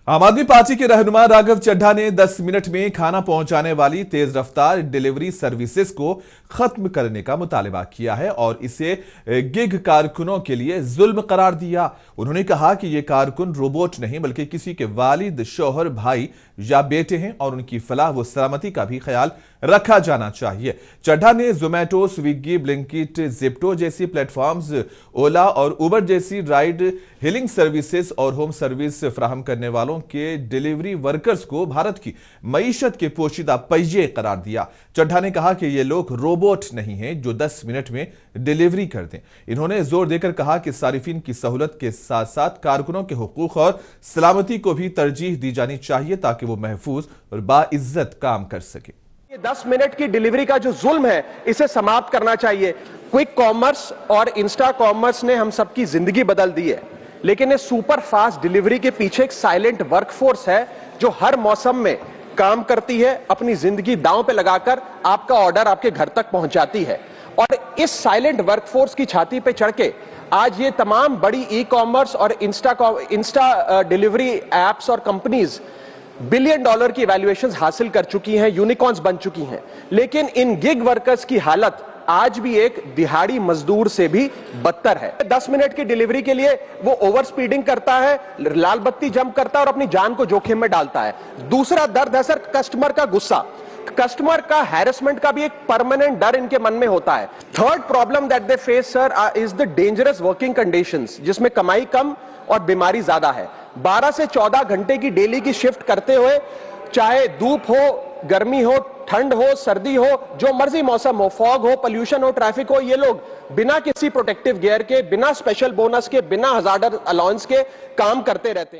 आम आदमी पार्टी के रहनुमा राघव चड्ढा ने 10 मिनट में खाना पहुंचाने वाली तेज रफ्तार डिलीवरी सर्विसेज को खत्म करने का मुतालबा किया है और इसे गिग कारकुनों के लिए जुल्म करार दिया। उन्होंने कहा कि ये कारकुन रोबोट नहीं बल्कि किसी के वालिद, शौहर, भाई या बेटे हैं और उनकी फलाह व सलामती का भी ख्याल रखा जाना चाहिए। चड्ढा ने जोमैटो, स्विगी, ब्लिंकिट, जिप्टो जैसी प्लेटफॉर्म्स, ओला और उबर जैसी राइड हेलिंग सर्विसेज और होम सर्विस फराहम करने वालों के डिलीवरी वर्कर्स को भारत की मईशत के पोशीदा पहिए करार दिया। चड्ढा ने कहा कि ये लोग रोबोट नहीं हैं जो 10 मिनट में डिलीवरी कर दें। इन्होंने जोर देकर कहा कि सारिफिन की सहूलत के साथ साथ कारकुनों के हुकूक और सलामती को भी तरजीह दी जानी चाहिए ताकि वो महफूज और बाइज्जत काम कर सके। ये 10 मिनट की डिलीवरी का जो जुल्म है इसे समाप्त करना चाहिए। क्विक कॉमर्स और इंस्टा कॉमर्स ने हम सबकी जिंदगी बदल दी है, लेकिन इस सुपर फास्ट डिलीवरी के पीछे एक साइलेंट वर्कफोर्स है जो हर मौसम में काम करती है, अपनी जिंदगी दांव पे लगाकर आपका ऑर्डर आपके घर तक पहुंचाती है। और इस साइलेंट वर्कफोर्स की छाती पे चढ़ के आज ये तमाम बड़ी ई कॉमर्स और इंस्टा डिलीवरी एप्स और कंपनीज $1 बिलियन की वैल्यूएशंस हासिल कर चुकी हैं, यूनिकॉर्न्स बन चुकी हैं। लेकिन इन गिग वर्कर्स की हालत आज भी एक दिहाड़ी मजदूर से भी बदतर है। 10 मिनट की डिलीवरी के लिए वो ओवर स्पीडिंग करता है, लाल बत्ती जंप करता है और अपनी जान को जोखिम में डालता है। दूसरा दर्द है सर कस्टमर का गुस्सा, कस्टमर का हैरेसमेंट का भी एक परमानेंट डर इनके मन में होता है। Third problem that they face sir is the dangerous working conditions, जिसमें कमाई कम और बीमारी ज्यादा है। 12 से 14 घंटे की डेली की शिफ्ट करते हुए, चाहे धूप हो, गर्मी हो, ठंड हो, सर्दी हो, जो मर्जी मौसम हो, फॉग हो, पोल्यूशन हो, ट्रैफिक हो, ये लोग बिना किसी प्रोटेक्टिव गियर के, बिना स्पेशल बोनस के, बिना हजार्डर अलाउंस के काम करते रहते हैं।